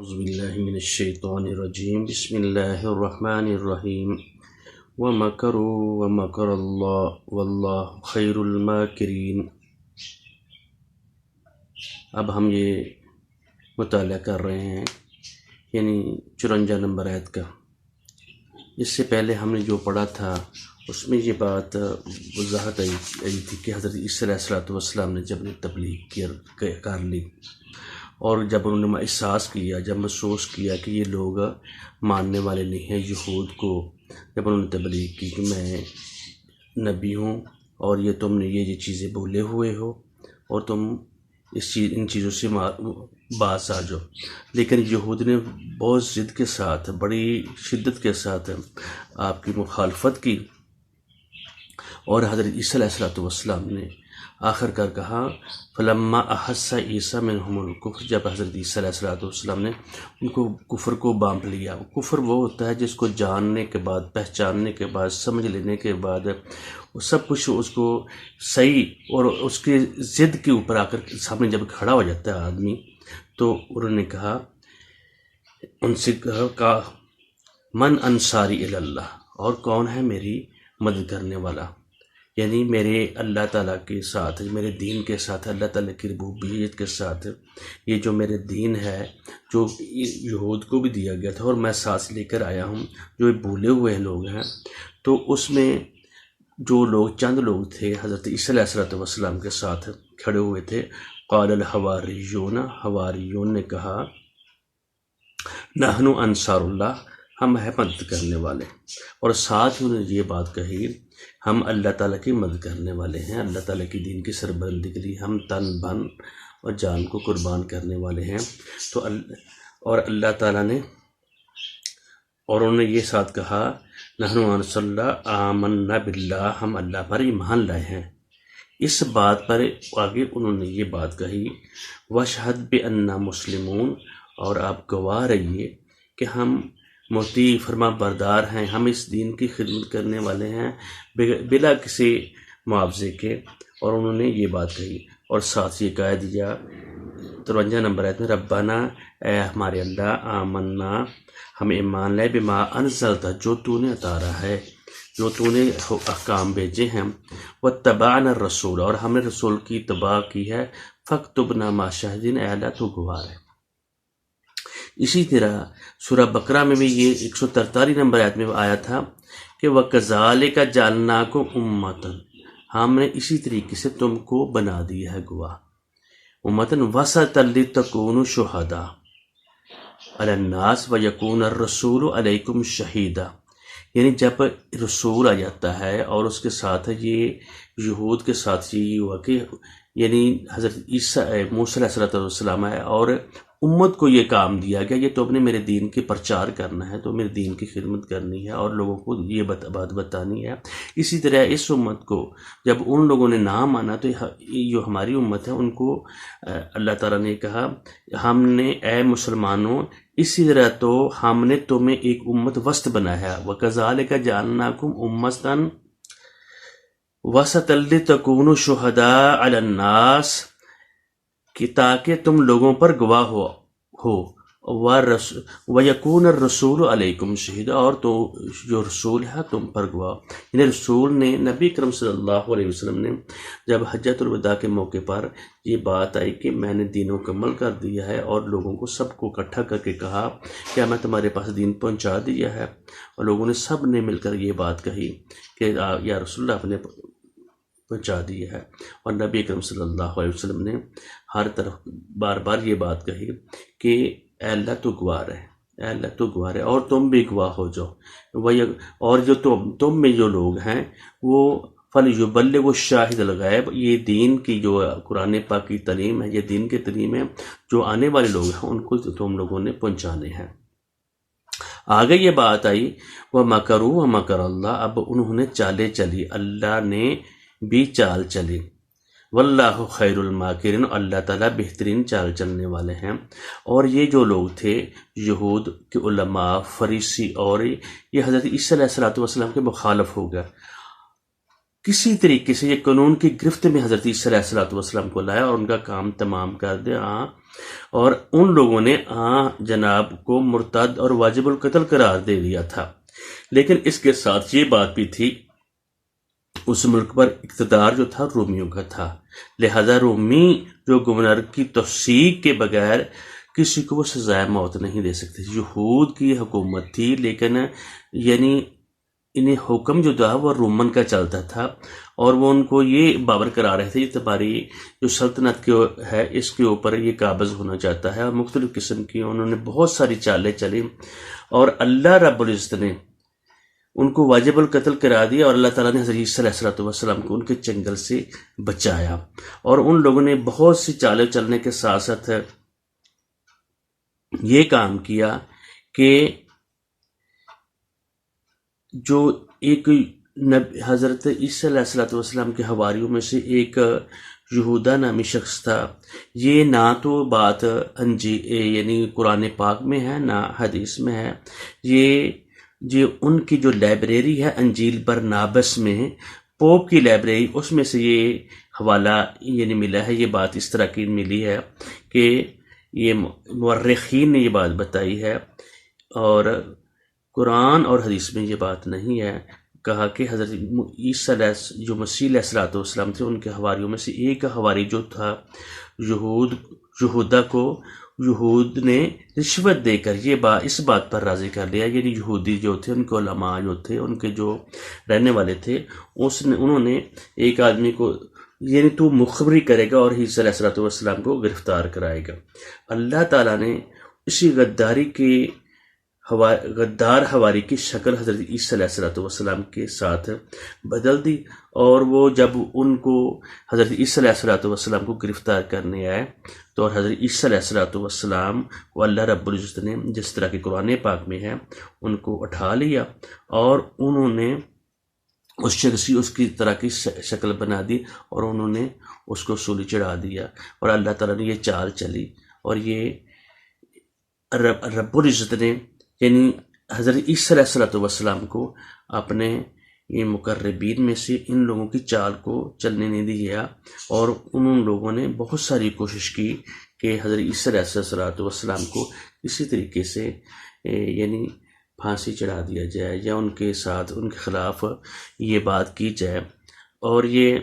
اعوذ باللہ من الشیطان الرجیم بسم اللہ الرحمن الرحیم ومکروا ومکر اللہ واللہ خیر الماکرین۔ اب ہم یہ مطالعہ کر رہے ہیں یعنی 54 نمبر آیت کا۔ اس سے پہلے ہم نے جو پڑھا تھا اس میں یہ بات وضاحت آئی تھی کہ حضرت عیسیٰ علیہ السلام نے جب تبلیغ کر لی اور جب انہوں نے احساس کیا، جب محسوس کیا کہ یہ لوگ ماننے والے نہیں ہیں یہود کو، جب انہوں نے تبلیغ کی کہ میں نبی ہوں اور یہ تم نے یہ چیزیں بھولے ہوئے ہو اور تم ان چیزوں سے باز آ جاؤ، لیکن یہود نے بہت ضد کے ساتھ، بڑی شدت کے ساتھ آپ کی مخالفت کی، اور حضرت عیسیٰ علیہ السلام نے آخر کار کہا فلما احس عیسیٰ منہم الکفر، جب حضرت عیسیٰ علیہ السلام نے ان کو کفر کو بانپ لیا۔ کفر وہ ہوتا ہے جس کو جاننے کے بعد، پہچاننے کے بعد، سمجھ لینے کے بعد سب کچھ اس کو صحیح اور اس کے ضد کے اوپر آ کر سامنے جب کھڑا ہو جاتا ہے آدمی، تو انہوں نے کہا، ان سے کہا من انصاری الی اللہ، اور کون ہے میری مدد کرنے والا، یعنی میرے اللہ تعالیٰ کے ساتھ، میرے دین کے ساتھ، اللہ تعالیٰ کی ربوبیت کے ساتھ، یہ جو میرے دین ہے جو یہود کو بھی دیا گیا تھا اور میں ساتھ لے کر آیا ہوں، جو یہ بھولے ہوئے لوگ ہیں، تو اس میں جو لوگ، چند لوگ تھے حضرت عیسیٰ علیہ السلام کے ساتھ کھڑے ہوئے تھے۔ قال الحواریون، حواریون نے کہا نحن انصار اللہ، ہم ہیں مدد کرنے والے، اور ساتھ ہی انہوں نے یہ بات کہی ہم اللہ تعالیٰ کی مدد کرنے والے ہیں، اللہ تعالیٰ کی دین کی سربلندی کے لیے ہم تن بن اور جان کو قربان کرنے والے ہیں۔ تو اور اللہ تعالیٰ نے، اور انہوں نے یہ ساتھ کہا نحن انصار اللہ آمنا باللہ، ہم اللہ پر ایمان لائے ہیں۔ اس بات پر آگے انہوں نے یہ بات کہی واشہد بأننا مسلمون، اور آپ گواہ رہیے کہ ہم مطیع فرما بردار ہیں، ہم اس دین کی خدمت کرنے والے ہیں بلا کسی معاوضے کے۔ اور انہوں نے یہ بات کہی اور ساتھ یہ کہہ دیا 53 نمبر آیت میں ربنا، اے ہمارے اللہ، آمنا، ہم ایمان لائے بما انزلتا، جو تو نے اتارا ہے، جو تو نے احکام بھیجے ہیں، واتبعنا الرسول، اور ہم نے رسول کی اتباع کی ہے، فاکتبنا مع الشاہدین، اے اللہ تو گواہ ہے۔ اسی طرح سورہ بقرہ میں بھی یہ 143 نمبر آیت میں آیا تھا کہ وَكَذَلِكَ جَعَلْنَاكُمْ أُمَّةً، ہم نے اسی طریقے سے تم کو بنا دیا ہے گواہ، امتاً وسطاً لِتَكُونُوا شُهَدَاءَ عَلَى النَّاسِ وَيَكُونَ الرَّسُولُ عَلَيْكُمْ شَهِيدًا، یعنی جب رسول آ جاتا ہے اور اس کے ساتھ یہ یہود کے ساتھ یہ ہوا کہ یعنی حضرت عیسیٰ موسیٰ علیہ السلام ہے اور امت کو یہ کام دیا گیا، یہ تو اپنے میرے دین کے پرچار کرنا ہے، تو میرے دین کی خدمت کرنی ہے اور لوگوں کو یہ بات بتانی ہے۔ اسی طرح اس امت کو جب ان لوگوں نے نہ مانا تو جو ہماری امت ہے ان کو اللہ تعالیٰ نے کہا ہم نے، اے مسلمانوں، اسی طرح تو ہم نے تمہیں ایک امت وسط بنایا ہے، وَكَذَلِكَ جَعَلْنَاكُمْ أُمَّةً وَسَطًا لِتَكُونُوا شُهَدَاءَ عَلَى النَّاسِ، کہ تاکہ تم لوگوں پر گواہ ہو وَيَكُونَ الرَّسُولُ عَلَيْكُمْ شَهِيدًا، اور تو جو رسول ہے تم پر گواہ، یعنی رسول نے، نبی کرم صلی اللہ علیہ وسلم نے جب حجۃ الوداع کے موقع پر یہ بات آئی کہ میں نے دین مکمل کر دیا ہے اور لوگوں کو سب کو اکٹھا کر کے کہا کیا میں تمہارے پاس دین پہنچا دیا ہے، اور لوگوں نے سب نے مل کر یہ بات کہی کہ یا رسول اللہ، آپ نے پہنچا دی ہے، اور نبی کرم صلی اللہ علیہ وسلم نے ہر طرف بار بار یہ بات کہی کہ اے اللہ تو گواہ ہے، اے اللہ تو گواہ ہے، اور تم بھی گواہ ہو جاؤ، اور جو تم میں جو لوگ ہیں وہ فَلْيُبَلِّغُ الشَّاهِدَ الْغَائِبَ، یہ دین کی جو قرآن پاک کی تعلیم ہے، یہ دین کی تعلیم ہے، جو آنے والے لوگ ہیں ان کو تم لوگوں نے پہنچانے ہیں۔ آگے یہ بات آئی وَمَكَرُوا وَمَكَرَ اللَّهُ، اب انہوں نے چالیں چلی، اللہ نے بھی چال چلی، واللہ خیر الماکرین، اللہ تعالیٰ بہترین چال چلنے والے ہیں۔ اور یہ جو لوگ تھے یہود کے علماء، فریسی، اور یہ حضرت عیسیٰ علیہ السلام کے مخالف ہو گئے، کسی طریقے سے یہ قانون کی گرفت میں حضرت عیسیٰ علیہ السلام کو لایا اور ان کا کام تمام کر دیا، اور ان لوگوں نے جناب کو مرتد اور واجب القتل قرار دے دیا تھا۔ لیکن اس کے ساتھ یہ بات بھی تھی، اس ملک پر اقتدار جو تھا رومیوں کا تھا، لہذا رومی جو گورنر کی توثیق کے بغیر کسی کو وہ سزائے موت نہیں دے سکتے۔ یہود کی حکومت تھی، لیکن یعنی انہیں حکم جو تھا وہ رومن کا چلتا تھا، اور وہ ان کو یہ باور کرا رہے تھے، یہ تمہاری جو سلطنت کے ہے اس کے اوپر یہ قابض ہونا چاہتا ہے، اور مختلف قسم کی انہوں نے بہت ساری چالیں چلی، اور اللہ رب العزت نے ان کو واجب القتل کرا دیا، اور اللہ تعالیٰ نے حضرت عیسیٰ علیہ السلام کو ان کے چنگل سے بچایا۔ اور ان لوگوں نے بہت سی چالیں چلنے کے ساتھ ساتھ یہ کام کیا کہ جو ایک حضرت عیسیٰ علیہ السلام کے حواریوں میں سے ایک یہودا نامی شخص تھا، یہ نہ تو بات یعنی قرآن پاک میں ہے نہ حدیث میں ہے، یہ ان کی جو لائبریری ہے انجیل برنابس میں، پوپ کی لائبریری، اس میں سے یہ حوالہ یعنی ملا ہے، یہ بات اس طرح کی ملی ہے کہ یہ مورخین نے یہ بات بتائی ہے، اور قرآن اور حدیث میں یہ بات نہیں ہے۔ کہا کہ حضرت عیسیٰ جو مسیح علیہ السلام تھے، ان کے حواریوں میں سے ایک حواری جو تھا یہودا کو یہود نے رشوت دے کر اس بات پر راضی کر لیا، یعنی یہودی جو تھے، ان کے علماء جو تھے، ان کے جو رہنے والے تھے، انہوں نے ایک آدمی کو یعنی تو مخبری کرے گا اور عیسیٰ علیہ السلام کو گرفتار کرائے گا۔ اللہ تعالیٰ نے اسی غدار حواری کی شکل حضرت عیسیٰ علیہ السلام کے ساتھ بدل دی، اور وہ جب ان کو حضرت عیسیٰ علیہ السلام کو گرفتار کرنے آئے تو حضرت عیسیٰ علیہ السلام کو اللہ رب العزت نے جس طرح کہ قرآن پاک میں ہے ان کو اٹھا لیا، اور انہوں نے اس کی طرح کی شکل بنا دی، اور انہوں نے اس کو سولی چڑھا دیا، اور اللہ تعالیٰ نے یہ چال چلی، اور یہ رب العزت نے یعنی حضرت عیسیٰ علیہ السلام کو اپنے یہ مقربین میں سے ان لوگوں کی چال کو چلنے نہیں دیا، اور ان لوگوں نے بہت ساری کوشش کی کہ حضرت عیسیٰ علیہ السلام کو کسی طریقے سے یعنی پھانسی چڑھا دیا جائے، یا ان کے ساتھ ان کے خلاف یہ بات کی جائے۔ اور یہ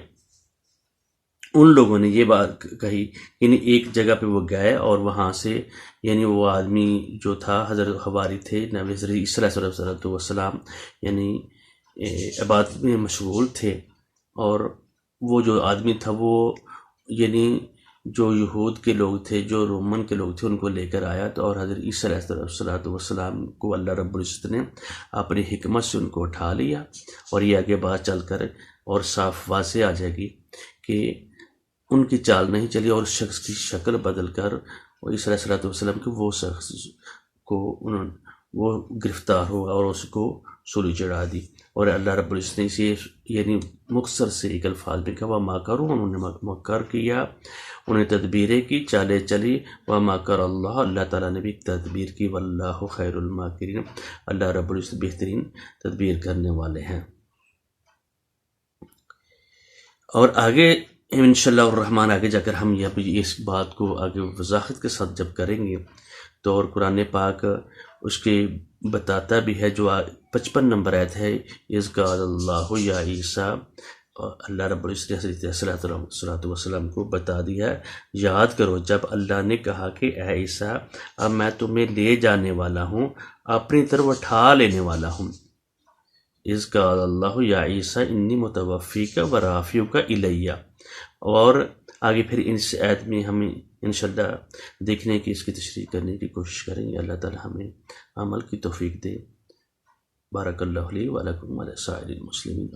ان لوگوں نے یہ بات کہی، یعنی ایک جگہ پہ وہ گئے، اور وہاں سے یعنی وہ آدمی جو تھا حضرت حواری تھے نبی حضرت عیسیٰ علیہ السلام، یعنی عبادت میں مشغول تھے، اور وہ جو آدمی تھا وہ یعنی جو یہود کے لوگ تھے، جو رومن کے لوگ تھے، ان کو لے کر آیا، تو اور حضرت عیسیٰ علیہ السلام کو اللہ رب العزت نے اپنی حکمت سے ان کو اٹھا لیا، اور یہ آگے بات چل کر اور صاف واضح آ جائے گی کہ ان کی چال نہیں چلی، اور شخص کی شکل بدل کر عیسیٰ علیہ السلام کے وہ شخص کو وہ گرفتار ہوا اور اس کو سولی چڑھا دی، اور اللہ رب العزت نے اسے یعنی مختصر سے ایک الفاظ میں کہا وَمَا كَرُوا، انہوں نے مکر کیا، انہیں تدبیریں کی، چالیں چلی، وَمَا كَرَ اللَّهُ، اللہ تعالیٰ نے بھی تدبیر کی، وَاللَّهُ خَيْرُ الْمَاكِرِينَ، اللہ رب العزت بہترین تدبیر کرنے والے ہیں۔ اور آگے انشاءاللہ الرحمن آگے جا کر ہم اس بات کو آگے وضاحت کے ساتھ جب کریں گے تو، اور قرآن پاک اس کے بتاتا بھی ہے، جو 55 نمبر آیت ہے، اِذْ قَالَ اللَّهُ يَا عِيسَىٰ، اللہ رب العزت نے حضرت عیسیٰ علیہ السلام کو بتا دیا، یاد کرو جب اللہ نے کہا کہ اے عیسیٰ اب میں تمہیں لے جانے والا ہوں، اپنی طرف اٹھا لینے والا ہوں۔ اِذْ قَالَ اللَّهُ يَا عِيسَىٰ إِنِّي مُتَوَفِّيكَ وَرَافِعُكَ إِلَيَّ، اور آگے پھر اس آیت میں ہم انشاءاللہ دیکھنے کی، اس کی تشریح کرنے کی کوشش کریں گے۔ اللہ تعالی ہمیں عمل کی توفیق دے۔ بارک اللہ لی و لکم و لسائر المسلمین۔